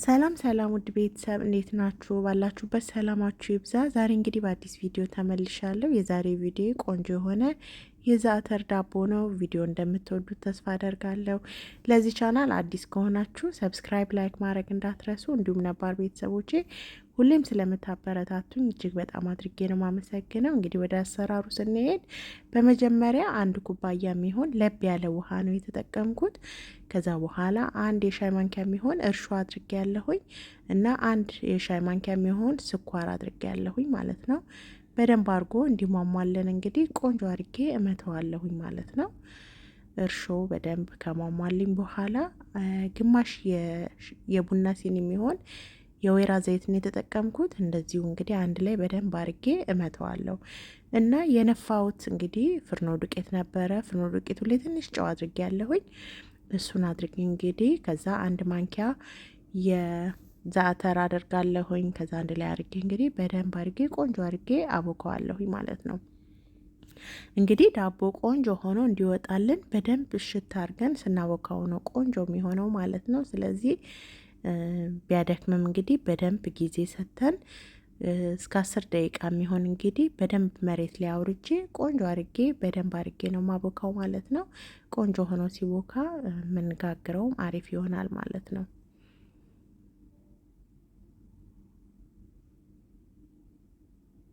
ሰላም ሰላም ውድ ቤተሰብ እንዴት ናችሁ? ባላችሁበት ሰላማችሁ ይብዛ። ዛሬ እንግዲህ በአዲስ ቪዲዮ ተመልሻለሁ። የዛሬ ቪዲዮ ቆንጆ የሆነ የዛተር ዳቦ ነው። ቪዲዮ እንደምትወዱት ተስፋ አደርጋለሁ። ለዚህ ቻናል አዲስ ከሆናችሁ ሰብስክራይብ፣ ላይክ ማድረግ እንዳትረሱ። እንዲሁም ነባር ቤተሰቦቼ ሁሌም ስለምታበረታቱኝ እጅግ በጣም አድርጌ ነው ማመሰግነው። እንግዲህ ወደ አሰራሩ ስንሄድ በመጀመሪያ አንድ ኩባያ የሚሆን ለብ ያለ ውሃ ነው የተጠቀምኩት። ከዛ በኋላ አንድ የሻይ ማንኪያ የሚሆን እርሾ አድርጌ ያለሁኝ እና አንድ የሻይ ማንኪያ የሚሆን ስኳር አድርጌ ያለሁኝ ማለት ነው። በደንብ አድርጎ እንዲሟሟለን እንግዲህ ቆንጆ አድርጌ እመተዋለሁኝ ማለት ነው። እርሾ በደንብ ከሟሟልኝ በኋላ ግማሽ የቡና ሲኒ የሚሆን የወይራ ዘይትን የተጠቀምኩት እንደዚሁ እንግዲህ አንድ ላይ በደንብ አድርጌ እመተዋለሁ እና የነፋውት እንግዲህ ፍርኖ ዱቄት ነበረ። ፍርኖ ዱቄቱ ላይ ትንሽ ጨው አድርጌ ያለሁኝ እሱን አድርጌ እንግዲህ ከዛ አንድ ማንኪያ የዛተር አደርጋለሁኝ። ከዛ አንድ ላይ አድርጌ እንግዲህ በደንብ አድርጌ ቆንጆ አድርጌ አቦካዋለሁኝ ማለት ነው። እንግዲህ ዳቦ ቆንጆ ሆኖ እንዲወጣልን በደንብ እሽት አድርገን ስናቦካው ነው ቆንጆ የሚሆነው ማለት ነው። ስለዚህ ቢያደክምም እንግዲህ በደንብ ጊዜ ሰተን እስከ 10 ደቂቃ የሚሆን እንግዲህ በደንብ መሬት ላይ አውርጄ ቆንጆ አርጌ በደንብ አርጌ ነው ማቦካው ማለት ነው። ቆንጆ ሆኖ ሲቦካ የምንጋግረውም አሪፍ ይሆናል ማለት ነው።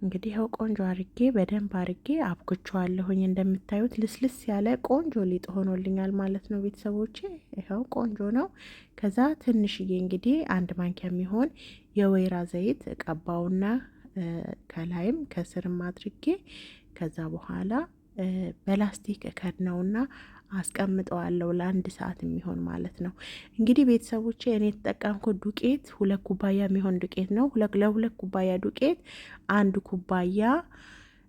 እንግዲህ ይኸው ቆንጆ አርጌ በደንብ አርጌ አብኩቸዋለሁኝ። እንደምታዩት ልስልስ ያለ ቆንጆ ሊጥ ሆኖልኛል ማለት ነው ቤተሰቦቼ። ይኸው ቆንጆ ነው። ከዛ ትንሽዬ እንግዲህ አንድ ማንኪያ የሚሆን የወይራ ዘይት ቀባውና ከላይም ከስርም አድርጌ ከዛ በኋላ በላስቲክ ከድነውና አስቀምጠዋለሁ ለአንድ ሰዓት የሚሆን ማለት ነው። እንግዲህ ቤተሰቦቼ እኔ የተጠቀምኩት ዱቄት 2 ኩባያ የሚሆን ዱቄት ነው። ለሁለት ኩባያ ዱቄት 1 ኩባያ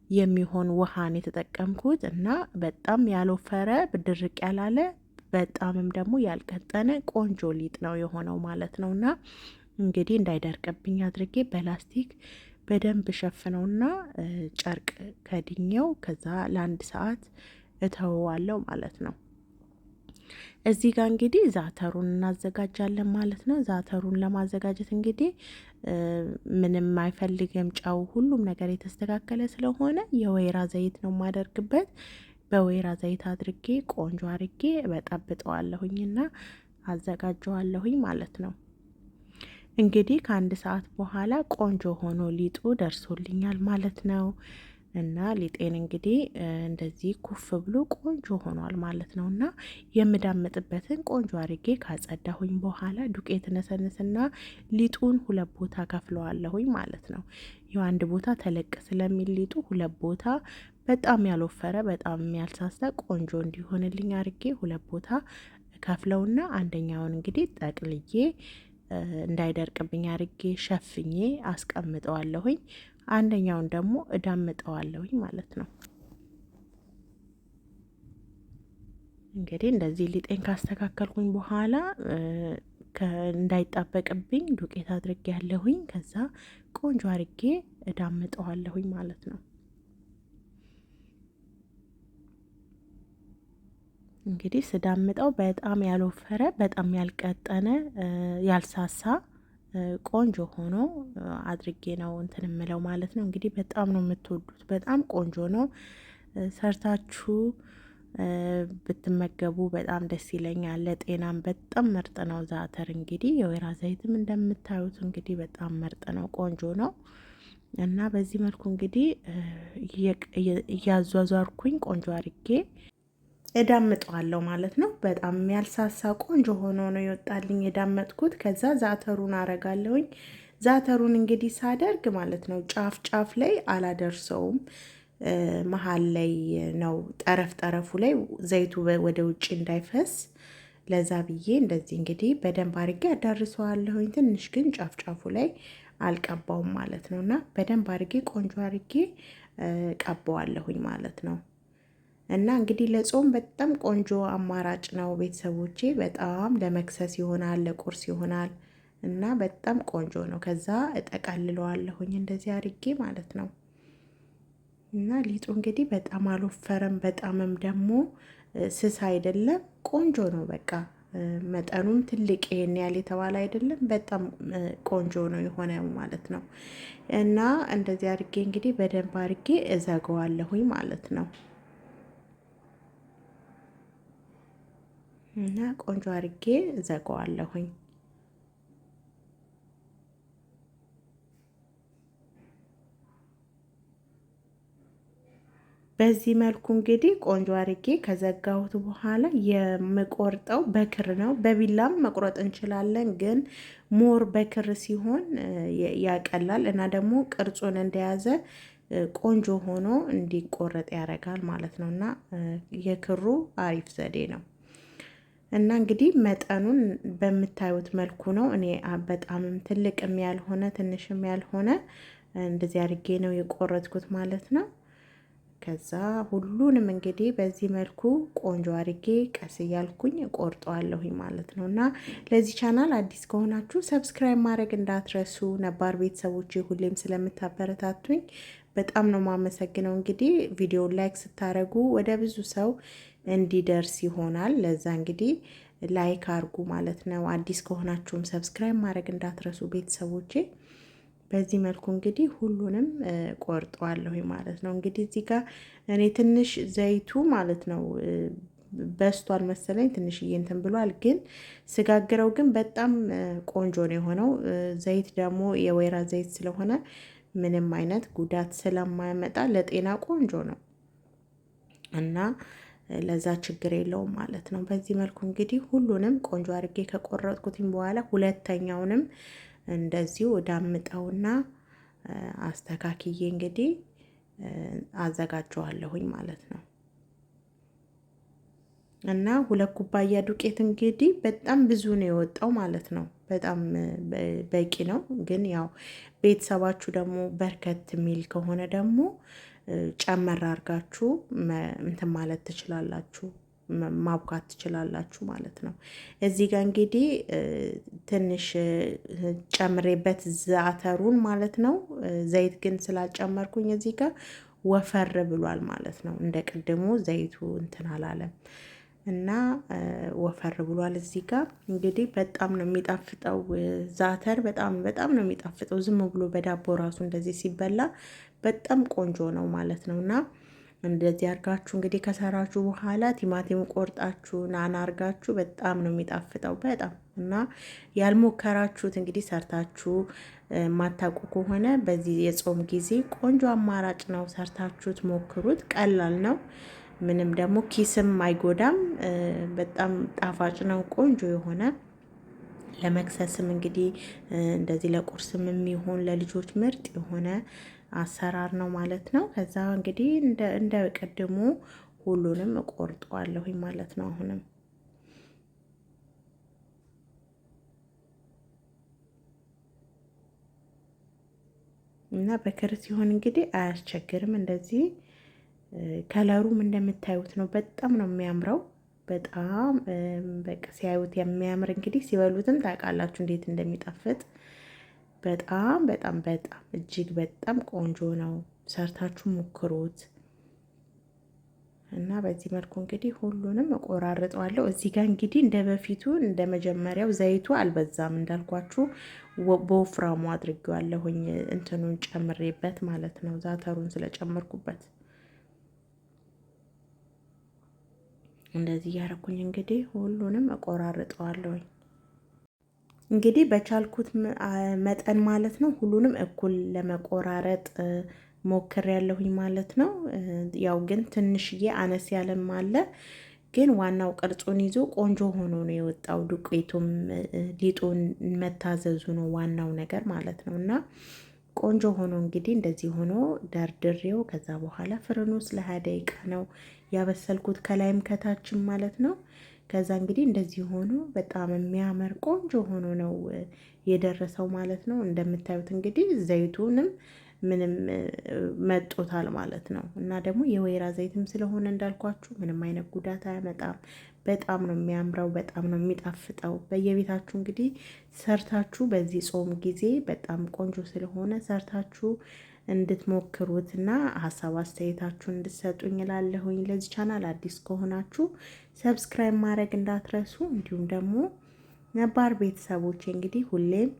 የሚሆን ውሃን የተጠቀምኩት እና በጣም ያልወፈረ ድርቅ ያላለ በጣምም ደግሞ ያልቀጠነ ቆንጆ ሊጥ ነው የሆነው ማለት ነውና እንግዲህ እንዳይደርቅብኝ አድርጌ በላስቲክ በደንብ ሸፍነውና ጨርቅ ከድኘው ከዛ ለአንድ ሰዓት እተወዋለሁ ማለት ነው። እዚህ ጋር እንግዲህ ዛተሩን እናዘጋጃለን ማለት ነው። ዛተሩን ለማዘጋጀት እንግዲህ ምንም አይፈልግም ጨው፣ ሁሉም ነገር የተስተካከለ ስለሆነ የወይራ ዘይት ነው የማደርግበት። በወይራ ዘይት አድርጌ ቆንጆ አድርጌ በጠብጠዋለሁኝና አዘጋጀዋለሁኝ ማለት ነው። እንግዲህ ከአንድ ሰዓት በኋላ ቆንጆ ሆኖ ሊጡ ደርሶልኛል ማለት ነው። እና ሊጤን እንግዲህ እንደዚህ ኩፍ ብሎ ቆንጆ ሆኗል ማለት ነው። እና የምዳምጥበትን ቆንጆ አርጌ ካጸዳሁኝ በኋላ ዱቄት ነሰንስና ሊጡን 2 ቦታ ከፍለዋለሁኝ ማለት ነው። ይኸው አንድ ቦታ ተለቅ ስለሚል ሊጡ 2 ቦታ በጣም ያልወፈረ በጣም ያልሳሳ ቆንጆ እንዲሆንልኝ አርጌ 2 ቦታ ከፍለውና አንደኛውን እንግዲህ ጠቅልዬ እንዳይደርቅብኝ አርጌ ሸፍኜ አስቀምጠዋለሁኝ። አንደኛውን ደግሞ እዳምጠዋለሁኝ ማለት ነው። እንግዲህ እንደዚህ ሊጤን ካስተካከልኩኝ በኋላ እንዳይጣበቅብኝ ዱቄት አድርጌ ያለሁኝ ከዛ ቆንጆ አርጌ እዳምጠዋለሁኝ ማለት ነው። እንግዲህ ስዳምጠው በጣም ያልወፈረ በጣም ያልቀጠነ ያልሳሳ ቆንጆ ሆኖ አድርጌ ነው እንትን ምለው ማለት ነው። እንግዲህ በጣም ነው የምትወዱት፣ በጣም ቆንጆ ነው። ሰርታችሁ ብትመገቡ በጣም ደስ ይለኛል። ለጤናም በጣም ምርጥ ነው ዛተር። እንግዲህ የወይራ ዘይትም እንደምታዩት እንግዲህ በጣም ምርጥ ነው፣ ቆንጆ ነው። እና በዚህ መልኩ እንግዲህ እያዟዟርኩኝ ቆንጆ አድርጌ እዳምጠዋለሁ ማለት ነው። በጣም ያልሳሳ ቆንጆ ሆኖ ነው የወጣልኝ የዳመጥኩት። ከዛ ዛተሩን አረጋለሁኝ። ዛተሩን እንግዲህ ሳደርግ ማለት ነው ጫፍ ጫፍ ላይ አላደርሰውም፣ መሀል ላይ ነው ጠረፍ ጠረፉ ላይ ዘይቱ ወደ ውጭ እንዳይፈስ ለዛ ብዬ እንደዚህ እንግዲህ በደንብ አርጌ አዳርሰዋለሁኝ። ትንሽ ግን ጫፍ ጫፉ ላይ አልቀባውም ማለት ነው። እና በደንብ አርጌ ቆንጆ አርጌ ቀባዋለሁኝ ማለት ነው። እና እንግዲህ ለጾም በጣም ቆንጆ አማራጭ ነው ቤተሰቦቼ። በጣም ለመክሰስ ይሆናል፣ ለቁርስ ይሆናል እና በጣም ቆንጆ ነው። ከዛ እጠቀልለዋለሁኝ እንደዚህ አርጌ ማለት ነው። እና ሊጡ እንግዲህ በጣም አልወፈረም፣ በጣምም ደግሞ ስስ አይደለም፣ ቆንጆ ነው። በቃ መጠኑም ትልቅ ይሄን ያህል የተባለ አይደለም። በጣም ቆንጆ ነው የሆነ ማለት ነው። እና እንደዚህ አድርጌ እንግዲህ በደንብ አድርጌ እዘጋዋለሁኝ ማለት ነው። እና ቆንጆ አድርጌ እዘጋዋለሁኝ። በዚህ መልኩ እንግዲህ ቆንጆ አድርጌ ከዘጋሁት በኋላ የምቆርጠው በክር ነው። በቢላም መቁረጥ እንችላለን፣ ግን ሞር በክር ሲሆን ያቀላል እና ደግሞ ቅርጹን እንደያዘ ቆንጆ ሆኖ እንዲቆረጥ ያደርጋል ማለት ነው። እና የክሩ አሪፍ ዘዴ ነው። እና እንግዲህ መጠኑን በምታዩት መልኩ ነው። እኔ በጣምም ትልቅም ያልሆነ ትንሽም ያልሆነ እንደዚህ አድርጌ ነው የቆረጥኩት ማለት ነው። ከዛ ሁሉንም እንግዲህ በዚህ መልኩ ቆንጆ አድርጌ ቀስ እያልኩኝ ቆርጠዋለሁኝ ማለት ነው። እና ለዚህ ቻናል አዲስ ከሆናችሁ ሰብስክራይብ ማድረግ እንዳትረሱ። ነባር ቤተሰቦች ሁሌም ስለምታበረታቱኝ በጣም ነው ማመሰግነው። እንግዲህ ቪዲዮውን ላይክ ስታደርጉ ወደ ብዙ ሰው እንዲደርስ ይሆናል። ለዛ እንግዲህ ላይክ አድርጉ ማለት ነው። አዲስ ከሆናችሁም ሰብስክራይብ ማድረግ እንዳትረሱ ቤተሰቦቼ። በዚህ መልኩ እንግዲህ ሁሉንም ቆርጠዋለሁ ማለት ነው። እንግዲህ እዚህ ጋር እኔ ትንሽ ዘይቱ ማለት ነው በስቷል መሰለኝ፣ ትንሽዬ እንትን ብሏል። ግን ስጋግረው ግን በጣም ቆንጆ ነው የሆነው። ዘይት ደግሞ የወይራ ዘይት ስለሆነ ምንም አይነት ጉዳት ስለማያመጣ ለጤና ቆንጆ ነው እና ለዛ ችግር የለውም ማለት ነው። በዚህ መልኩ እንግዲህ ሁሉንም ቆንጆ አድርጌ ከቆረጥኩትኝ በኋላ ሁለተኛውንም እንደዚሁ ዳምጠውና አስተካክዬ እንግዲህ አዘጋጀዋለሁኝ ማለት ነው። እና 2 ኩባያ ዱቄት እንግዲህ በጣም ብዙ ነው የወጣው ማለት ነው። በጣም በቂ ነው። ግን ያው ቤተሰባችሁ ደግሞ በርከት የሚል ከሆነ ደግሞ ጨመር አድርጋችሁ እንትን ማለት ትችላላችሁ፣ ማብካት ትችላላችሁ ማለት ነው። እዚህ ጋር እንግዲህ ትንሽ ጨምሬበት ዛተሩን ማለት ነው። ዘይት ግን ስላልጨመርኩኝ እዚህ ጋር ወፈር ብሏል ማለት ነው። እንደ ቅድሙ ዘይቱ እንትን አላለም እና ወፈር ብሏል። እዚህ ጋር እንግዲህ በጣም ነው የሚጣፍጠው ዛተር፣ በጣም ነው የሚጣፍጠው። ዝም ብሎ በዳቦ ራሱ እንደዚህ ሲበላ በጣም ቆንጆ ነው ማለት ነው። እና እንደዚህ አርጋችሁ እንግዲህ ከሰራችሁ በኋላ ቲማቲም ቆርጣችሁ ናና አርጋችሁ በጣም ነው የሚጣፍጠው በጣም። እና ያልሞከራችሁት እንግዲህ ሰርታችሁ ማታውቁ ከሆነ በዚህ የጾም ጊዜ ቆንጆ አማራጭ ነው። ሰርታችሁት ሞክሩት። ቀላል ነው። ምንም ደግሞ ኪስም አይጎዳም። በጣም ጣፋጭ ነው። ቆንጆ የሆነ ለመክሰስም እንግዲህ እንደዚህ ለቁርስም የሚሆን ለልጆች ምርጥ የሆነ አሰራር ነው ማለት ነው። ከዛ እንግዲህ እንደ ቀድሞ ሁሉንም እቆርጠዋለሁኝ ማለት ነው። አሁንም እና በክር ሲሆን እንግዲህ አያስቸግርም። እንደዚህ ከለሩም እንደምታዩት ነው። በጣም ነው የሚያምረው። በጣም በቃ ሲያዩት የሚያምር እንግዲህ ሲበሉትም ታውቃላችሁ እንዴት እንደሚጣፍጥ። በጣም በጣም በጣም እጅግ በጣም ቆንጆ ነው። ሰርታችሁ ሞክሩት። እና በዚህ መልኩ እንግዲህ ሁሉንም እቆራርጠዋለሁ። እዚህ ጋር እንግዲህ እንደ በፊቱ እንደ መጀመሪያው ዘይቱ አልበዛም እንዳልኳችሁ በወፍራሙ አድርጌዋለሁኝ እንትኑን ጨምሬበት ማለት ነው። ዛተሩን ስለጨመርኩበት እንደዚህ እያደረኩኝ እንግዲህ ሁሉንም እቆራርጠዋለሁኝ። እንግዲህ በቻልኩት መጠን ማለት ነው ሁሉንም እኩል ለመቆራረጥ ሞክሬያለሁኝ ማለት ነው። ያው ግን ትንሽዬ አነስ ያለም አለ፣ ግን ዋናው ቅርጹን ይዞ ቆንጆ ሆኖ ነው የወጣው። ዱቄቱም ሊጡን መታዘዙ ነው ዋናው ነገር ማለት ነው። እና ቆንጆ ሆኖ እንግዲህ እንደዚህ ሆኖ ደርድሬው ከዛ በኋላ ፍርን ውስጥ ለ20 ደቂቃ ነው ያበሰልኩት ከላይም ከታችም ማለት ነው። ከዛ እንግዲህ እንደዚህ ሆኖ በጣም የሚያምር ቆንጆ ሆኖ ነው የደረሰው ማለት ነው። እንደምታዩት እንግዲህ ዘይቱንም ምንም መጦታል ማለት ነው። እና ደግሞ የወይራ ዘይትም ስለሆነ እንዳልኳችሁ ምንም አይነት ጉዳት አያመጣም። በጣም ነው የሚያምረው፣ በጣም ነው የሚጣፍጠው። በየቤታችሁ እንግዲህ ሰርታችሁ በዚህ ጾም ጊዜ በጣም ቆንጆ ስለሆነ ሰርታችሁ እንድትሞክሩትና ሀሳብ አስተያየታችሁን እንድትሰጡኝ እላለሁኝ። ለዚህ ቻናል አዲስ ከሆናችሁ ሰብስክራይብ ማድረግ እንዳትረሱ። እንዲሁም ደግሞ ነባር ቤተሰቦች እንግዲህ ሁሌም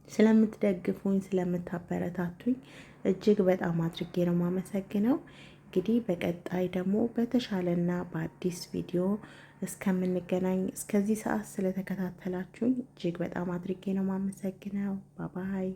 ስለምትደግፉኝ ስለምታበረታቱኝ እጅግ በጣም አድርጌ ነው የማመሰግነው። እንግዲህ በቀጣይ ደግሞ በተሻለና በአዲስ ቪዲዮ እስከምንገናኝ እስከዚህ ሰዓት ስለተከታተላችሁኝ እጅግ በጣም አድርጌ ነው የማመሰግነው። ባባይ